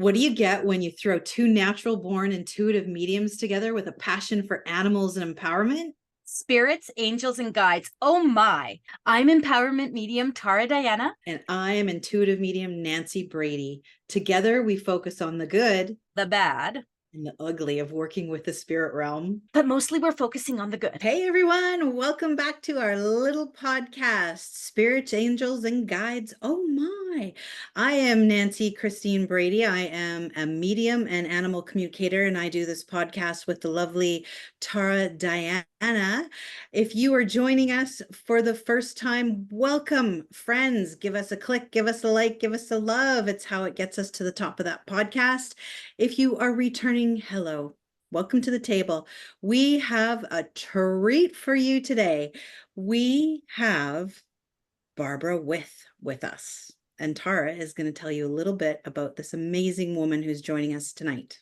What do you get when you throw two natural born intuitive mediums together with a passion for animals and empowerment? Spirits, angels, and guides. Oh my. I'm empowerment medium Tara Diana. And I am intuitive medium Nancy Brady. Together, we focus on the good, The bad, and the ugly of working with the spirit realm. but mostly we're focusing on the good. Hey everyone, welcome back to our little podcast, Spirits, Angels, and Guides. Oh my. I am Nancy Christine Brady. I am a medium and animal communicator, and I do this podcast with the lovely Tara Diana. If you are joining us for the first time, welcome, friends. Give us a click, give us a like, give us a love. It's how it gets us to the top of that podcast. If you are returning, hello. Welcome to the table. We have a treat for you today. We have Barbara with us. And Tara is going to tell you a little bit about this amazing woman who's joining us tonight.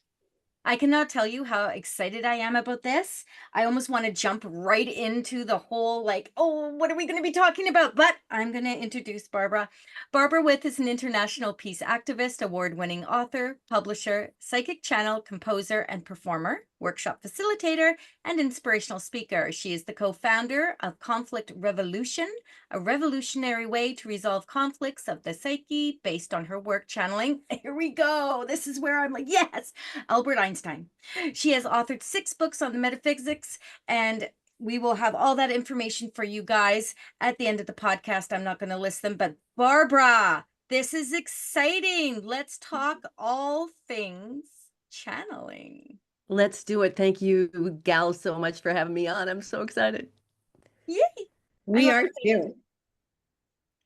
I cannot tell you how excited I am about this. I almost want to jump right into the whole what are we going to be talking about? But I'm going to introduce Barbara. Barbara With is an international peace activist, award-winning author, publisher, psychic channel, composer, and performer, workshop facilitator, and inspirational speaker. She is the co-founder of Conflict Revolution, a revolutionary way to resolve conflicts of the psyche based on her work channeling. Here we go. This is where I'm like, yes, Albert Einstein. She has authored 6 books on the metaphysics, and we will have all that information for you guys at the end of the podcast. I'm not going to list them, but Barbara, this is exciting. Let's talk all things channeling. Let's do it. Thank you, Gal, so much for having me on. I'm so excited. Yay. We are too.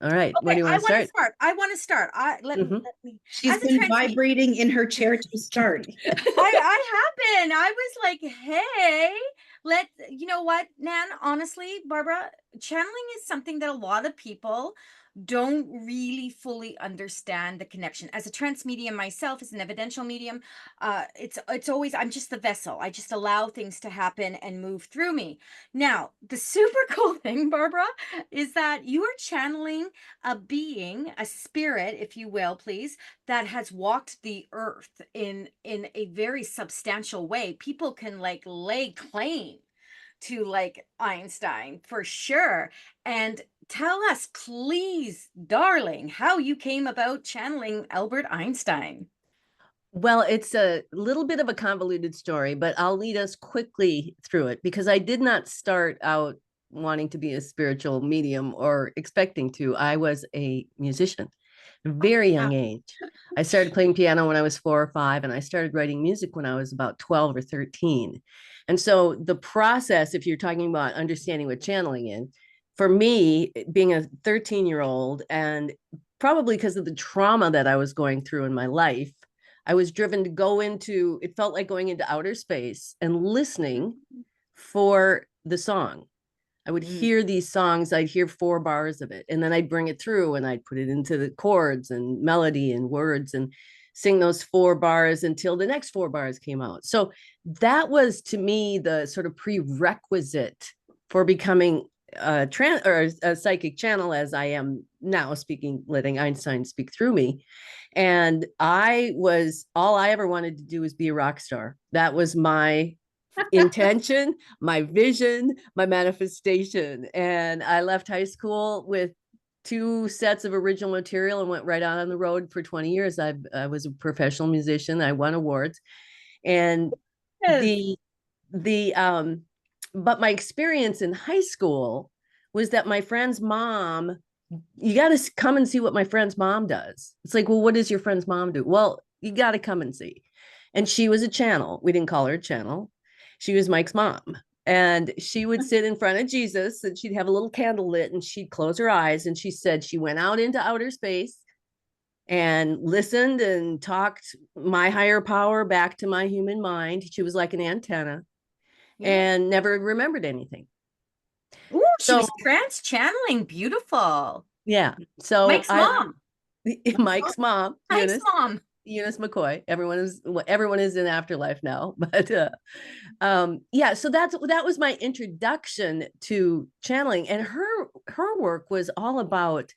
All right. Okay, Where do you want to start? I want to start. Let me. She's been vibrating in her chair to start. I have been. I was like, hey, you know what, Nan, honestly, Barbara, channeling is something that a lot of people don't really fully understand the connection. As a trance medium myself, as an evidential medium, it's always, I'm just the vessel. I just allow things to happen and move through me. Now, the super cool thing, Barbara, is that you are channeling a being, a spirit, if you will, please, that has walked the earth in a very substantial way. People can lay claim to Einstein for sure. And tell us, please, darling, how you came about channeling Albert Einstein. Well, it's a little bit of a convoluted story, but I'll lead us quickly through it because I did not start out wanting to be a spiritual medium or expecting to. I was a musician, very young age. I started playing piano when I was 4 or 5, and I started writing music when I was about 12 or 13. And so the process, if you're talking about understanding what channeling is, for me, being a 13-year-old, and probably because of the trauma that I was going through in my life, I was driven to go into, it felt like going into outer space and listening for the song. I would hear these songs, I'd hear 4 bars of it, and then I'd bring it through and I'd put it into the chords and melody and words and sing those 4 bars until the next 4 bars came out. So that was, to me, the sort of prerequisite for becoming a psychic channel, as I am now, speaking, letting Einstein speak through me. And all I ever wanted to do was be a rock star. That was my intention, my vision, my manifestation. And I left high school with 2 sets of original material and went right out on the road for 20 years. I was a professional musician. I won awards. And yes. But my experience in high school was that my friend's mom, you got to come and see what my friend's mom does. It's like, well, what does your friend's mom do? Well, you got to come and see. And she was a channel. We didn't call her a channel. She was Mike's mom. And she would sit in front of Jesus and she'd have a little candle lit and she'd close her eyes. And she said she went out into outer space and listened and talked my higher power back to my human mind. She was like an antenna. And never remembered anything. Ooh, she was trance channeling. Beautiful. Yeah. So Mike's mom. Mike's mom. Mike's mom. Eunice McCoy. Everyone is in afterlife now. But so that was my introduction to channeling. And her work was all about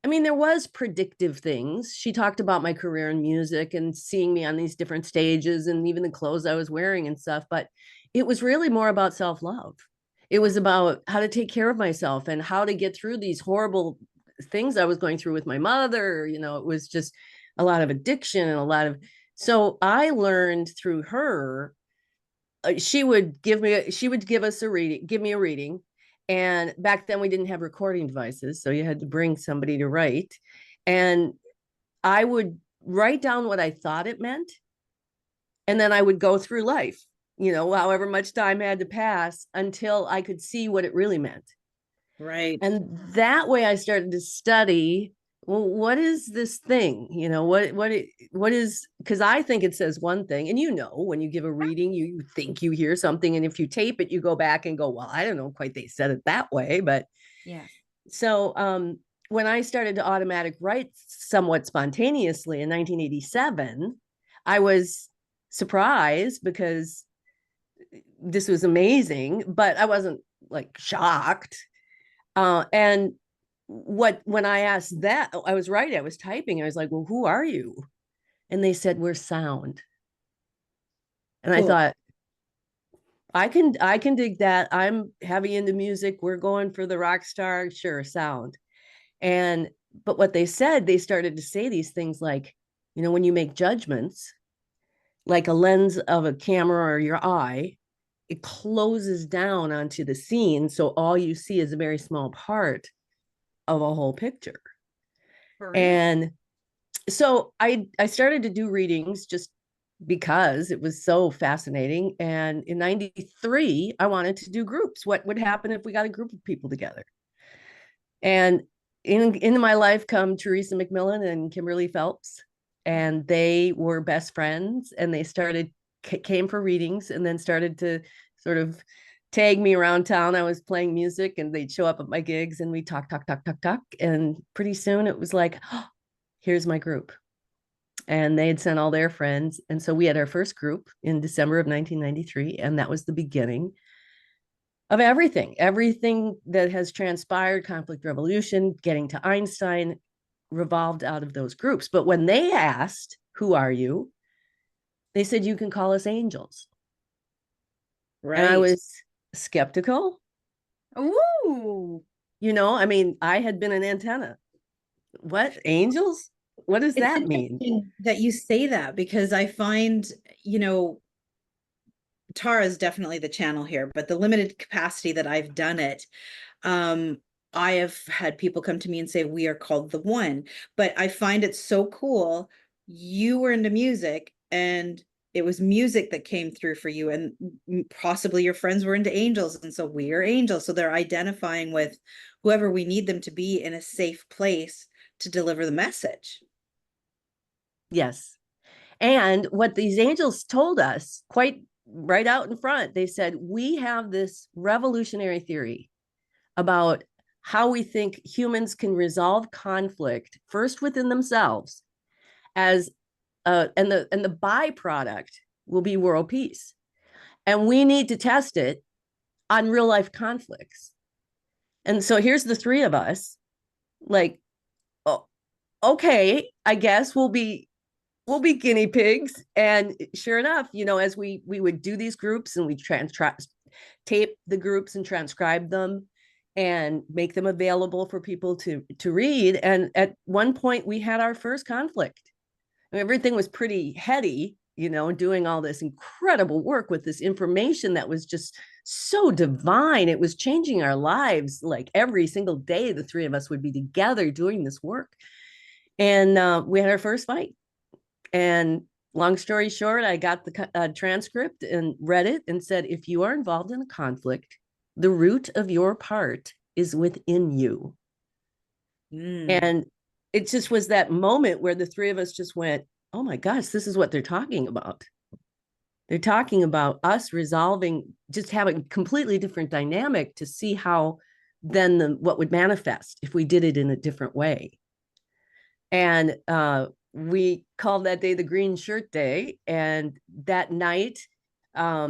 I mean, there was predictive things. She talked about my career in music and seeing me on these different stages and even the clothes I was wearing and stuff. But it was really more about self-love. It was about how to take care of myself and how to get through these horrible things I was going through with my mother. It was just a lot of addiction and a lot of, so I learned through her. She would give us a reading, give me a reading. And back then we didn't have recording devices, so you had to bring somebody to write. And I would write down what I thought it meant. And then I would go through life, however much time had to pass until I could see what it really meant. Right. And that way I started to study, well, what is this thing? What is, because I think it says one thing. And when you give a reading, you think you hear something. And if you tape it, you go back and go, well, I don't know quite they said it that way. But Yeah. so when I started to automatic write somewhat spontaneously in 1987, I was surprised because this was amazing, but I wasn't like shocked. And when I asked that, I was writing, I was typing, I was like, well, who are you? And they said, we're sound. And I Cool. thought, I can dig that. I'm heavy into music. We're going for the rock star, sure, sound. And but what they said, they started to say these things like, when you make judgments, like a lens of a camera or your eye, it closes down onto the scene. So all you see is a very small part of a whole picture. For real. And so I started to do readings just because it was so fascinating. And in 93, I wanted to do groups. What would happen if we got a group of people together? And in my life come Teresa McMillan and Kimberly Phelps, and they were best friends, and they came for readings and then started to sort of tag me around town. I was playing music and they'd show up at my gigs and we talk. And pretty soon it was like, oh, here's my group. And they had sent all their friends. And so we had our first group in December of 1993. And that was the beginning of everything that has transpired, conflict revolution, getting to Einstein, revolved out of those groups. But when they asked, who are you? They said, you can call us angels. Right. And I was skeptical. Ooh. I mean, I had been an antenna. What? Angels? What does It's that mean? interesting that you say that because I find, Tara is definitely the channel here, but the limited capacity that I've done it, I have had people come to me and say, we are called the one. But I find it so cool. You were into music and it was music that came through for you, and possibly your friends were into angels. And so we are angels. So they're identifying with whoever we need them to be in a safe place to deliver the message. Yes. And what these angels told us quite right out in front, they said, we have this revolutionary theory about how we think humans can resolve conflict first within themselves as and the byproduct will be world peace. And we need to test it on real life conflicts. And so here's the three of us, like, oh, okay, I guess we'll be guinea pigs. And sure enough, as we would do these groups and we tape the groups and transcribe them and make them available for people to read. And at one point we had our first conflict. Everything was pretty heady, doing all this incredible work with this information that was just so divine. It was changing our lives. Like every single day, the three of us would be together doing this work. And we had our first fight. And long story short, I got the transcript and read it and said, if you are involved in a conflict, the root of your part is within you. And it just was that moment where the three of us just went, oh my gosh, this is what they're talking about. They're talking about us resolving, just having a completely different dynamic to see how then what would manifest if we did it in a different way. And we called that day the Green Shirt Day. And that night, I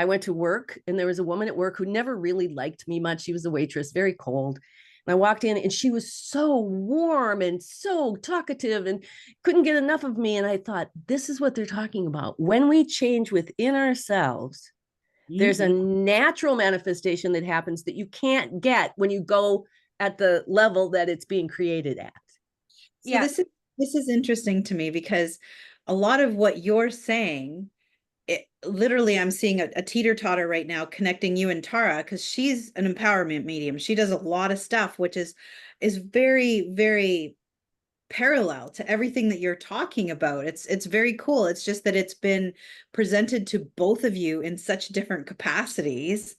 went to work and there was a woman at work who never really liked me much. She was a waitress, very cold. And I walked in and she was so warm and so talkative and couldn't get enough of me. And I thought, this is what they're talking about. When we change within ourselves, there's a natural manifestation that happens that you can't get when you go at the level that it's being created at. So this is interesting to me because a lot of what you're saying, literally I'm seeing a teeter-totter right now connecting you and Tara, because she's an empowerment medium. She does a lot of stuff, which is very, very parallel to everything that you're talking about. It's very cool. It's just that it's been presented to both of you in such different capacities,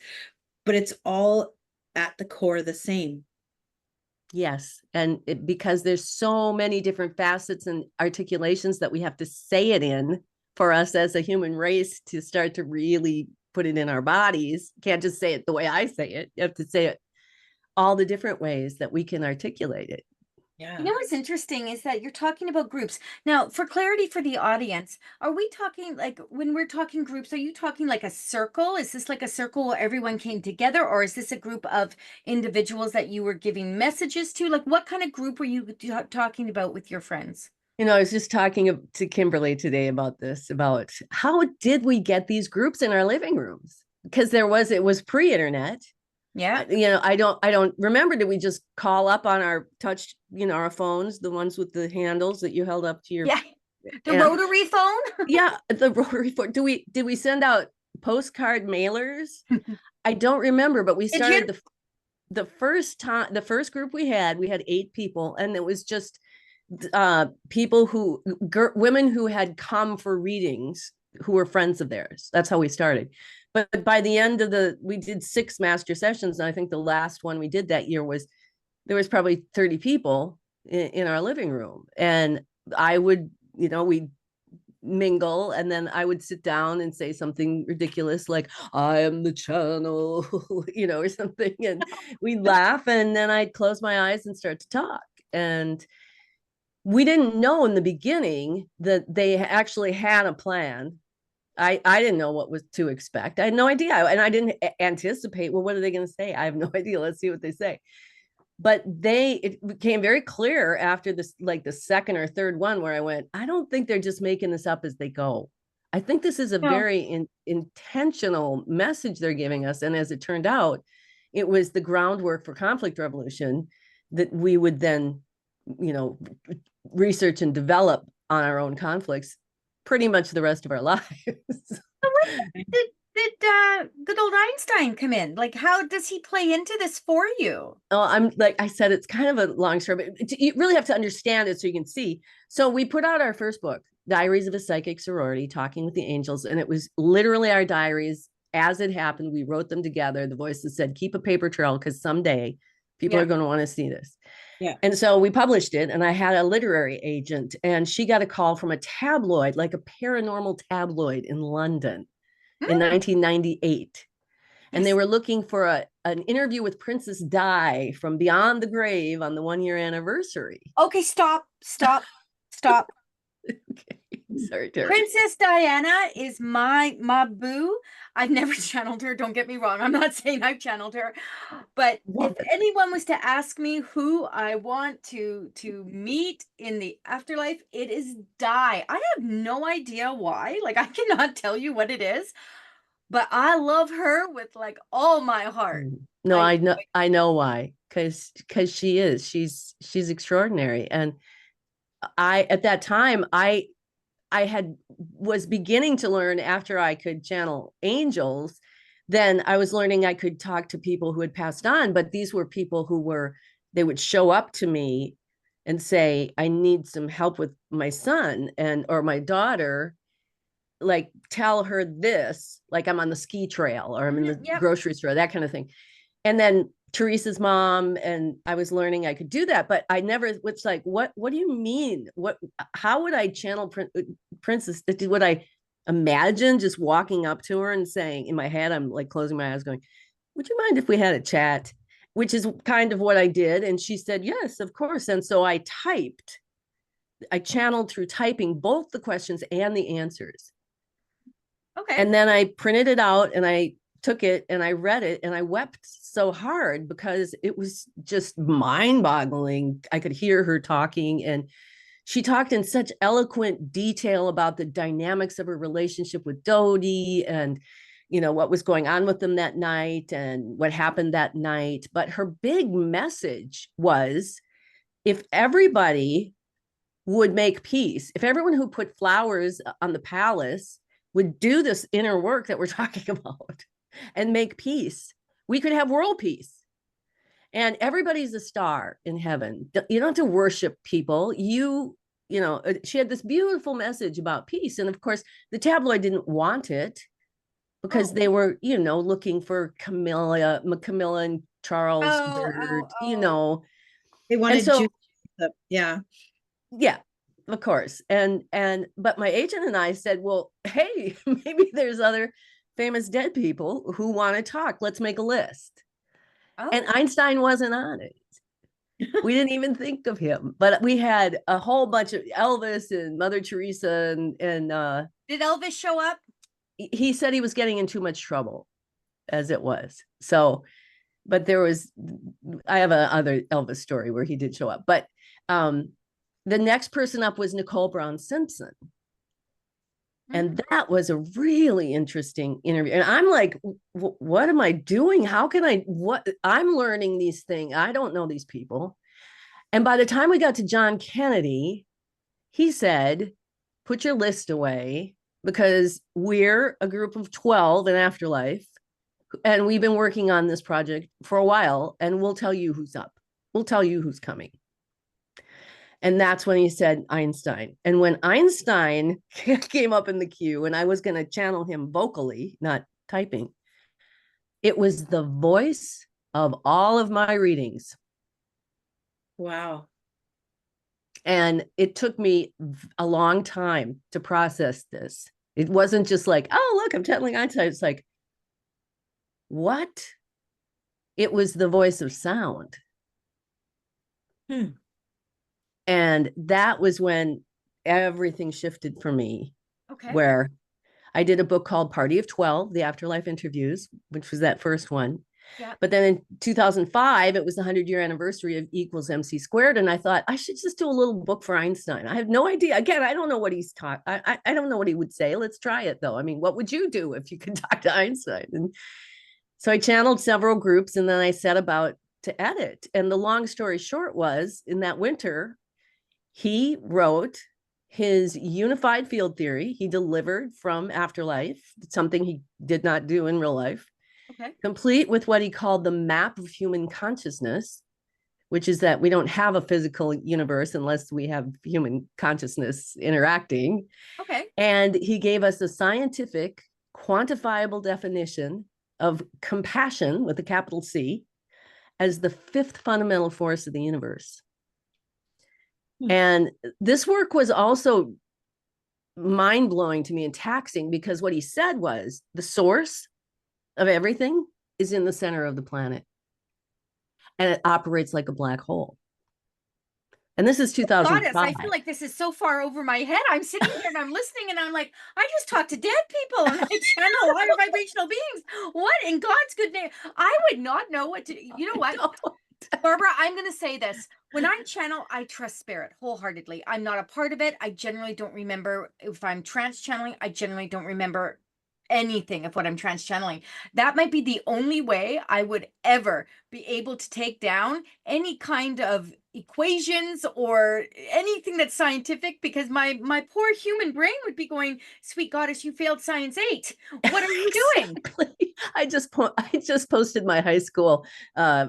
but it's all at the core the same. Yes. And because there's so many different facets and articulations that we have to say it in for us as a human race to start to really put it in our bodies. Can't just say it the way I say it. You have to say it all the different ways that we can articulate it. Yeah. You know what's interesting is that you're talking about groups. Now, for clarity for the audience, are we talking like when we're talking groups, are you talking like a circle? Is this like a circle where everyone came together, or is this a group of individuals that you were giving messages to? Like, what kind of group were you talking about with your friends? I was just talking to Kimberly today about this, about how did we get these groups in our living rooms? Because it was pre-internet. Yeah. I don't remember. Did we just call up on our touch, our phones, the ones with the handles that you held up to your, the rotary phone? Yeah, the rotary phone. Did we send out postcard mailers? I don't remember, but we started the first group we had 8 people, and it was just people women who had come for readings who were friends of theirs. That's how we started. But by the end of we did 6 master sessions. And I think the last one we did that year there was probably 30 people in our living room. And I would, we'd mingle, and then I would sit down and say something ridiculous like, I am the channel, or something. And we'd laugh, and then I'd close my eyes and start to talk. And we didn't know in the beginning that they actually had a plan. I didn't know what was to expect. I had no idea. And I didn't anticipate, well, what are they going to say? I have no idea. Let's see what they say. But it became very clear after this, like the second or third one, where I went, I don't think they're just making this up as they go. I think this is a very intentional message they're giving us. And as it turned out, it was the groundwork for conflict resolution that we would then, research and develop on our own conflicts pretty much the rest of our lives. Did good old Einstein come in? Like, how does he play into this for you? Oh, I'm like I said, it's kind of a long story, but you really have to understand it so you can see. So we put out our first book, Diaries of a Psychic Sorority, Talking with the Angels, and it was literally our diaries as it happened. We wrote them together. The voices said, keep a paper trail because someday people are going to want to see this. Yeah. And so we published it, and I had a literary agent, and she got a call from a tabloid, like a paranormal tabloid in London in 1998. And they were looking for an interview with Princess Di from Beyond the Grave on the 1-year anniversary. Okay, stop. Okay. Sorry, Terry. Princess Diana is my boo. I've never channeled her. Don't get me wrong. I'm not saying I've channeled her, but if anyone was to ask me who I want to meet in the afterlife, it is Di. I have no idea why. Like, I cannot tell you what it is, but I love her with like all my heart. No, I know why. Because she's extraordinary. And at that time, I was beginning to learn, after I could channel angels, then I was learning I could talk to people who had passed on, but these were people they would show up to me and say, I need some help with my son or my daughter, like tell her this, like I'm on the ski trail or I'm in the grocery store, that kind of thing. And then Teresa's mom, and I was learning I could do that, but I never was like, what do you mean? How would I channel Princess? Would I imagine just walking up to her and saying, in my head, I'm like closing my eyes going, would you mind if we had a chat? Which is kind of what I did. And she said, yes, of course. And so I channeled through typing both the questions and the answers. Okay. And then I printed it out and I took it and I read it and I wept so hard because it was just mind-boggling. I could hear her talking, and she talked in such eloquent detail about the dynamics of her relationship with Dodie and what was going on with them that night and what happened that night. But her big message was, if everybody would make peace, if everyone who put flowers on the palace would do this inner work that we're talking about and make peace, we could have world peace. And everybody's a star in heaven. You don't have to worship people. She had this beautiful message about peace. And of course, the tabloid didn't want it because they were, looking for Camilla and Charles Bird, They wanted so, yeah. Yeah, of course. But my agent and I said, well, hey, maybe there's other famous dead people who want to talk. Let's make a list. And Einstein wasn't on it. We didn't even think of him, but we had a whole bunch of Elvis and Mother Teresa and did Elvis show up? He said he was getting in too much trouble as it was. So, but I have another Elvis story where he did show up, but the next person up was Nicole Brown Simpson. And that was a really interesting interview. And I'm like, what am I doing? How can I'm learning these things. I don't know these people. And by the time we got to John Kennedy, he said, put your list away because we're a group of 12 in Afterlife. And we've been working on this project for a while, and we'll tell you who's up. We'll tell you who's coming. And that's when he said Einstein. And when Einstein came up in the queue and I was going to channel him vocally, not typing, it was the voice of all of my readings. Wow. And it took me a long time to process this. It wasn't just like, oh, look, I'm channeling Einstein. It's like, what? It was the voice of sound. And that was when everything shifted for me. Okay. Where I did a book called Party of 12, The Afterlife Interviews, which was that first one. Yeah. But then in 2005, it was the 100-year anniversary of E = MC squared. And I thought, I should just do a little book for Einstein. I have no idea. Again, I don't know what he's taught. I don't know what he would say. Let's try it, though. I mean, what would you do if you could talk to Einstein? And so I channeled several groups, and then I set about to edit. And the long story short was, in that winter, he wrote his unified field theory. He delivered from Afterlife, something he did not do in real life. Okay. Complete with what he called the map of human consciousness, which is that we don't have a physical universe unless we have human consciousness interacting. Okay. And he gave us a scientific, quantifiable definition of compassion with a capital C as the fifth fundamental force of the universe. And this work was also mind-blowing to me and taxing because what he said was the source of everything is in the center of the planet. And it operates like a black hole. And this is 2005. I feel like this is so far over my head. I'm sitting here and I'm listening and I'm like, I just talked to dead people and I channel higher vibrational beings. What in God's good name? I would not know what to, you know what? Barbara, I'm going to say this. When I channel, I trust spirit wholeheartedly. I'm not a part of it. I generally don't remember if I'm trance channeling. I generally don't remember anything of what I'm trance channeling. That might be the only way I would ever be able to take down any kind of equations or anything that's scientific, because my poor human brain would be going, sweet goddess, you failed science 8. What are you doing? I just posted my high school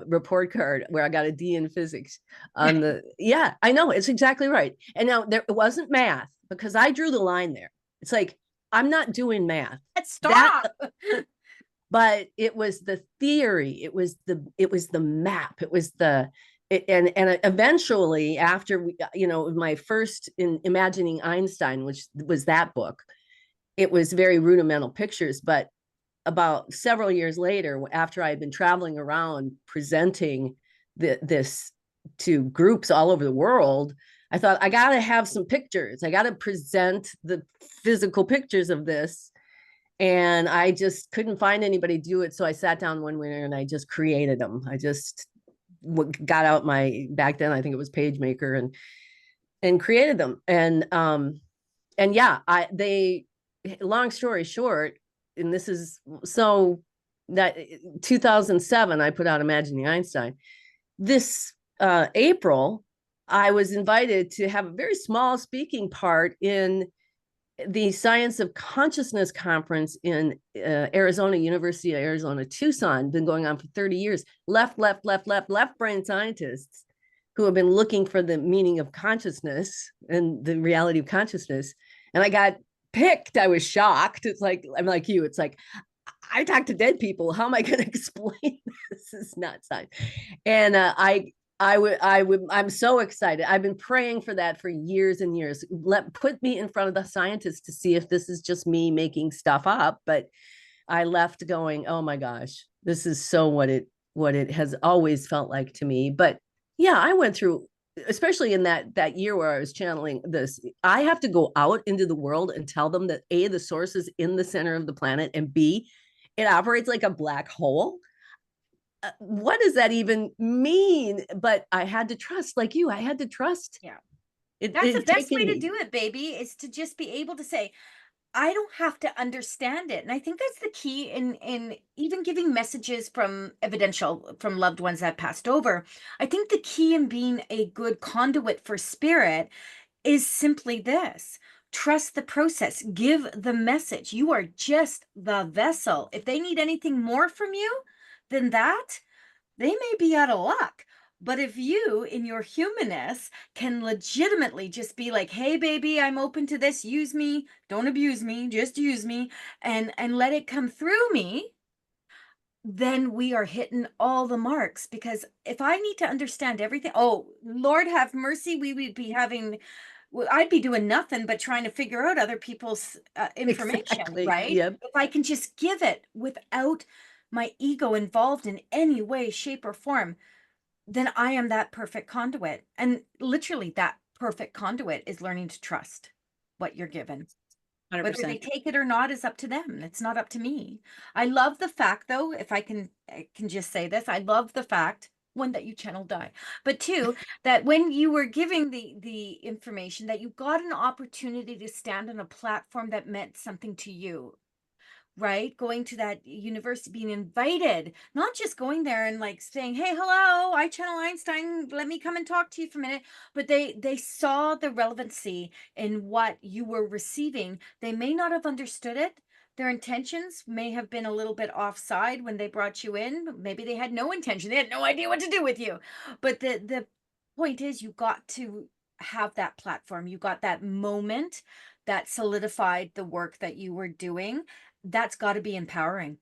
report card where I got a D in physics on the, yeah, I know, it's exactly right. And now it wasn't math because I drew the line there. It's like, I'm not doing math. Stop. But it was the theory. It was the map. It was and eventually after my first in Imagining Einstein, which was that book, it was very rudimental pictures. But about several years later, after I had been traveling around presenting this to groups all over the world, I thought, I got to have some pictures. I got to present the physical pictures of this. And I just couldn't find anybody to do it. So I sat down one winter and I just created them. I just got out my, back then, I think it was PageMaker, and created them. And yeah, they, long story short, and this is so that 2007, I put out Imagining Einstein. This April, I was invited to have a very small speaking part in the Science of Consciousness conference in Arizona, University of Arizona, Tucson, been going on for 30 years. Left brain scientists who have been looking for the meaning of consciousness and the reality of consciousness. And I got picked. I was shocked. It's like, I'm like you. It's like, I talk to dead people. How am I going to explain this? Is not science. And I'm so excited. I've been praying for that for years and years. Put me in front of the scientists to see if this is just me making stuff up. But I left going, oh my gosh, this is so what it has always felt like to me. But yeah, I went through, especially in that year where I was channeling this, I have to go out into the world and tell them that A, the source is in the center of the planet, and B, it operates like a black hole. What does that even mean? But I had to trust, like you, I had to trust. Yeah. It, That's the it's best way taken to me. do it, baby, is to just be able to say, I don't have to understand it. And I think that's the key in even giving messages from evidential, from loved ones that passed over. I think the key in being a good conduit for spirit is simply this: trust the process, give the message. You are just the vessel. If they need anything more from you than that, they may be out of luck. But if you, in your humanness, can legitimately just be like, hey, baby, I'm open to this. Use me. Don't abuse me. Just use me, and let it come through me, then we are hitting all the marks. Because if I need to understand everything, oh, Lord have mercy, we would be having, I'd be doing nothing but trying to figure out other people's information, Exactly. right? Yep. If I can just give it without my ego involved in any way, shape, or form, then I am that perfect conduit. And literally, that perfect conduit is learning to trust what you're given. Whether they 100%. take it or not is up to them. It's not up to me. I love the fact, though, if I can just say this, I love the fact, one, that you channeled die, but two, that when you were giving the information, that you got an opportunity to stand on a platform that meant something to you, right? Going to that university, being invited, not just going there and like saying, hey, hello, I channel Einstein, let me come and talk to you for a minute. But they saw the relevancy in what you were receiving. They may not have understood it. Their intentions may have been a little bit offside when they brought you in. Maybe they had no intention, they had no idea what to do with you. But the point is, you got to have that platform, you got that moment that solidified the work that you were doing. That's got to be empowering.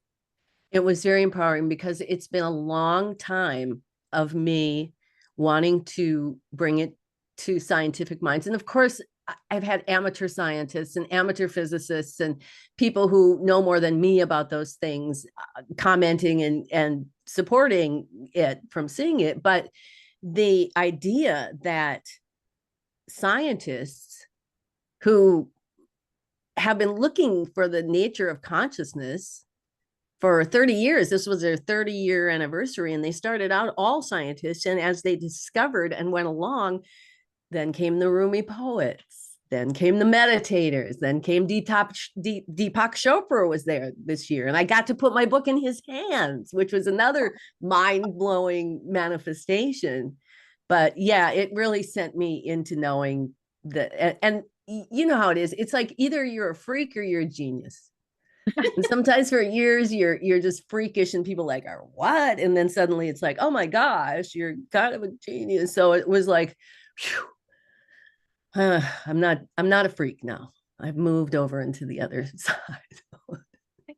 It was very empowering because it's been a long time of me wanting to bring it to scientific minds. And of course, I've had amateur scientists and amateur physicists and people who know more than me about those things commenting and supporting it from seeing it. But the idea that scientists who have been looking for the nature of consciousness for 30 years. This was their 30-year anniversary, and they started out all scientists. And as they discovered and went along, then came the Rumi poets, then came the meditators, then came Deepak Chopra was there this year. And I got to put my book in his hands, which was another mind-blowing manifestation. But yeah, it really sent me into knowing that. And you know how it is. It's like either you're a freak or you're a genius. And sometimes for years you're just freakish and people like are what? And then suddenly it's like, oh my gosh, you're kind of a genius. So it was like, I'm not a freak now. I've moved over into the other side.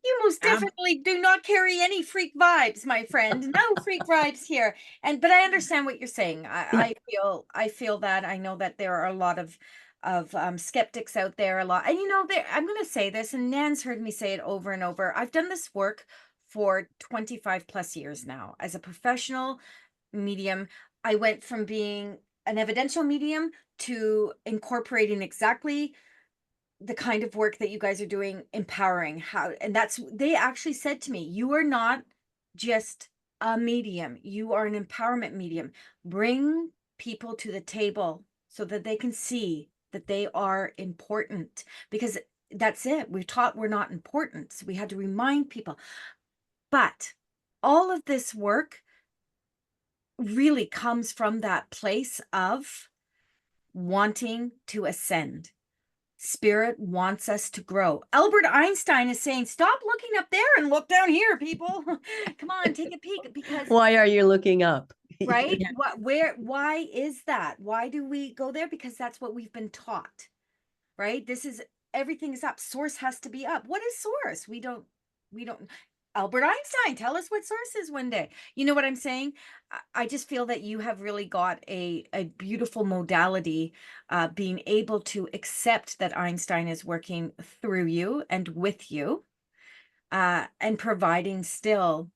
You most definitely do not carry any freak vibes, my friend. No freak vibes here. But I understand what you're saying. Yeah. I feel that. I know that there are a lot of skeptics out there, a lot. And I'm going to say this, and Nan's heard me say it over and over. I've done this work for 25 plus years now as a professional medium. I went from being an evidential medium to incorporating exactly the kind of work that you guys are doing, empowering. And they actually said to me, you are not just a medium, you are an empowerment medium. Bring people to the table so that they can see that they are important, because that's it. We're taught we're not important. So we had to remind people. But all of this work really comes from that place of wanting to ascend. Spirit wants us to grow. Albert Einstein is saying, stop looking up there and look down here, people. Come on, take a peek. Because why are you looking up? right? Why is that? Why do we go there? Because that's what we've been taught, right? Everything is up. Source has to be up. What is source? We don't, Albert Einstein, tell us what source is one day. You know what I'm saying? I just feel that you have really got a beautiful modality, being able to accept that Einstein is working through you and with you, and providing still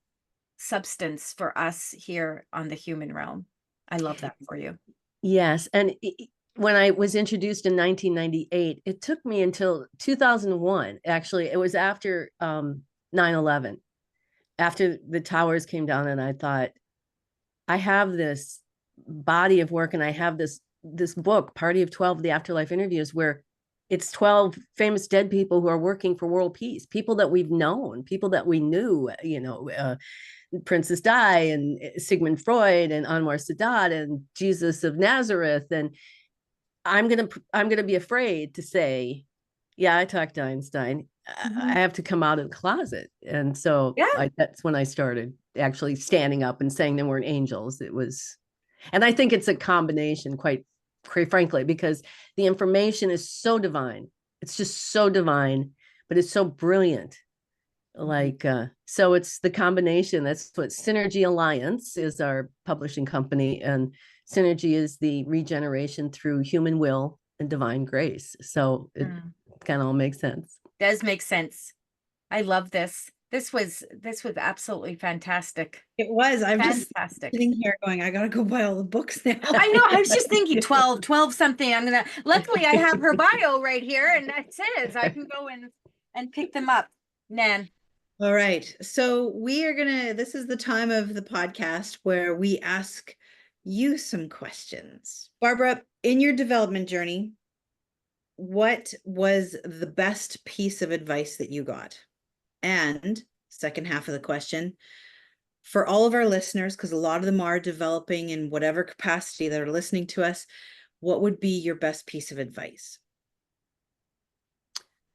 substance for us here on the human realm. I love that for you. Yes. And when I was introduced in 1998, it took me until 2001. Actually, it was after 9/11, after the towers came down, and I thought, I have this body of work, and I have this book, Party of 12, the Afterlife Interviews, where it's 12 famous dead people who are working for world peace, people that we've known, people that we knew, Princess Di and Sigmund Freud and Anwar Sadat and Jesus of Nazareth. And I'm gonna be afraid to say, yeah, I talked to Einstein. I have to come out of the closet. And so that's when I started actually standing up and saying they weren't angels. And I think it's a combination, quite frankly, because the information is so divine. It's just so divine, but it's so brilliant. So it's the combination. That's what Synergy Alliance is, our publishing company, and Synergy is the regeneration through human will and divine grace. So it kind of all makes sense. Does make sense. I love this. This was absolutely fantastic. It was. I'm fantastic. Just sitting here going, I gotta go buy all the books now. I know. I was just thinking 12 something. Luckily I have her bio right here, and that says I can go and pick them up. Nan. All right. So this is the time of the podcast where we ask you some questions. Barbara, in your development journey, what was the best piece of advice that you got? And second half of the question, for all of our listeners, because a lot of them are developing in whatever capacity that are listening to us, what would be your best piece of advice?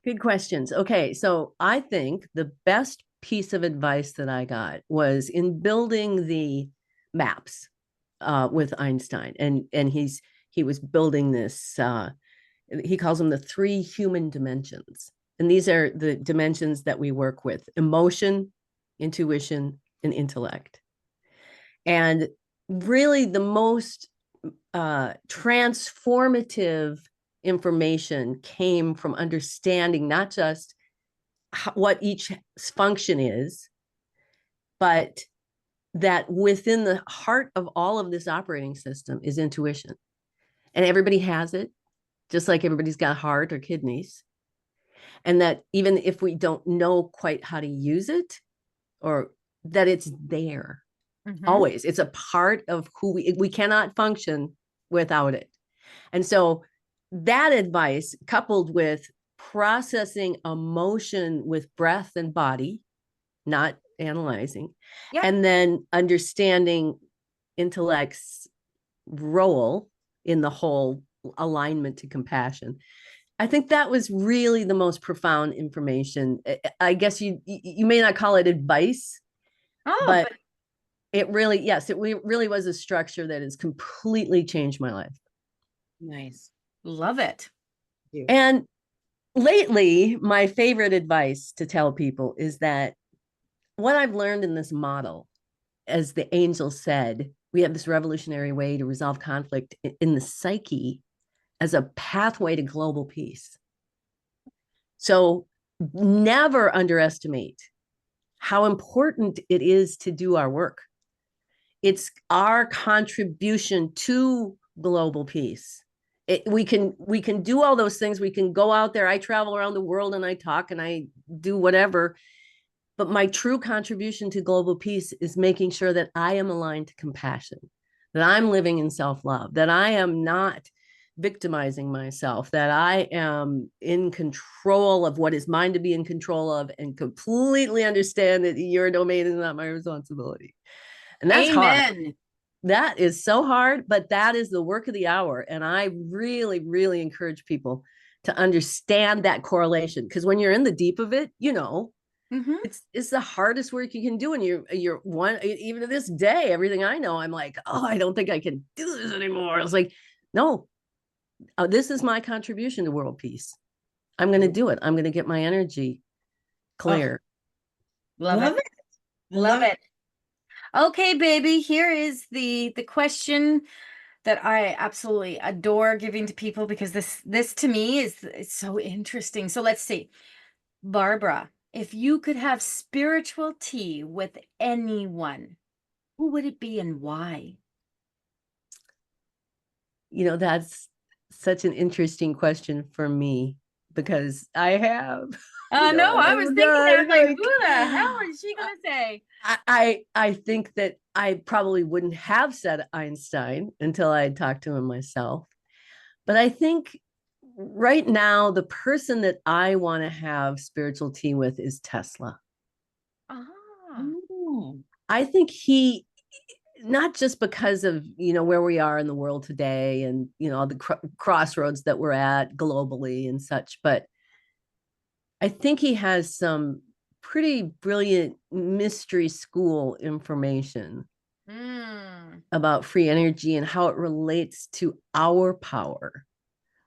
Good questions. Okay, so I think the best piece of advice that I got was in building the maps with Einstein, and he was building this. He calls them the 3 human dimensions, and these are the dimensions that we work with: emotion, intuition, and intellect. And really, the most transformative information came from understanding not just what each function is, but that within the heart of all of this operating system is intuition. And everybody has it, just like everybody's got heart or kidneys. And that even if we don't know quite how to use it, or that it's there always, it's a part of who we cannot function without it. And so that advice, coupled with processing emotion with breath and body, not analyzing, and then understanding intellect's role in the whole alignment to compassion. I think that was really the most profound information. I guess you may not call it advice, but it really, it really was a structure that has completely changed my life. Nice. Love it. And lately, my favorite advice to tell people is that what I've learned in this model, as the angel said, we have this revolutionary way to resolve conflict in the psyche as a pathway to global peace. So never underestimate how important it is to do our work. It's our contribution to global peace. we can do all those things. We can go out there. I travel around the world and I talk and I do whatever. But my true contribution to global peace is making sure that I am aligned to compassion, that I'm living in self-love, that I am not victimizing myself, that I am in control of what is mine to be in control of, and completely understand that your domain is not my responsibility. And that's hard. Amen. That is so hard, but that is the work of the hour. And I really, really encourage people to understand that correlation, because when you're in the deep of it, Mm-hmm. it's the hardest work you can do. And you're one, even to this day, everything I know, I'm like, oh, I don't think I can do this anymore. I was like, no, this is my contribution to world peace. I'm going to do it. I'm going to get my energy clear. Love it. Love it. Okay, baby, here is the question that I absolutely adore giving to people, because this to me is it's so interesting. So let's see. Barbara, if you could have spiritual tea with anyone, who would it be and why? That's such an interesting question for me, because I have. No, I was thinking that, like, who the hell is she gonna say? I think that I probably wouldn't have said Einstein until I had talked to him myself. But I think right now, the person that I want to have spiritual tea with is Tesla. I think he, not just because of, where we are in the world today and, the crossroads that we're at globally and such, but I think he has some pretty brilliant mystery school information about free energy and how it relates to our power.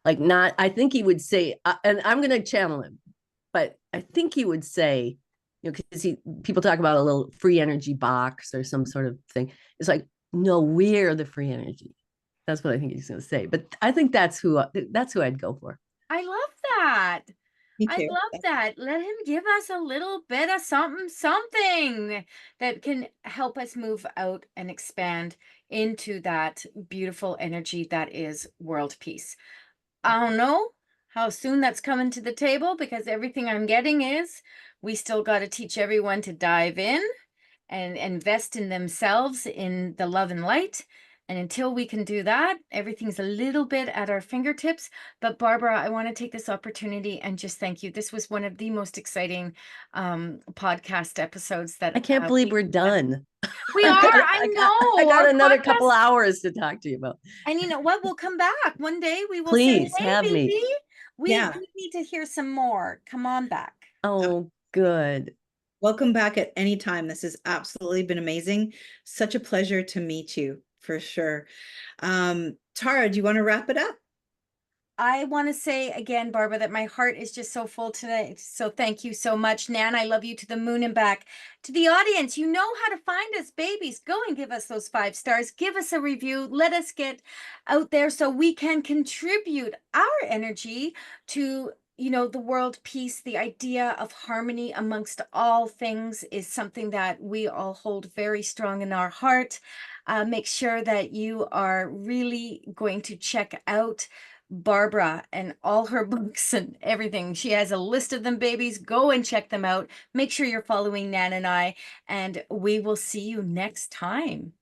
Like, not, I think he would say, and I'm going to channel him, but I think he would say, because people talk about a little free energy box or some sort of thing. It's like, no, we're the free energy. That's what I think he's going to say. But I think that's who I'd go for. I love that. Me I too. love that. Let him give us a little bit of something that can help us move out and expand into that beautiful energy that is world peace. I don't know how soon that's coming to the table, because everything I'm getting is we still got to teach everyone to dive in and invest in themselves in the love and light. And until we can do that, everything's a little bit at our fingertips. But Barbara, I want to take this opportunity and just thank you. This was one of the most exciting podcast episodes that I can't believe we're done. We are. I know. I got Our another podcast, couple hours to talk to you about. and you know what? We'll come back one day. We will Please say, "Hey, have baby, me. we need to hear some more. Come on back." Oh, good. Welcome back at any time. This has absolutely been amazing. Such a pleasure to meet you, for sure. Tara, do you want to wrap it up? I want to say again, Barbara, that my heart is just so full today. So thank you so much, Nan. I love you to the moon and back. To the audience, you know how to find us, babies. Go and give us those 5 stars. Give us a review. Let us get out there so we can contribute our energy to the world peace. The idea of harmony amongst all things is something that we all hold very strong in our heart. Make sure that you are really going to check out Barbara and all her books and everything. She has a list of them, babies. Go and check them out. Make sure you're following Nan and I, and we will see you next time.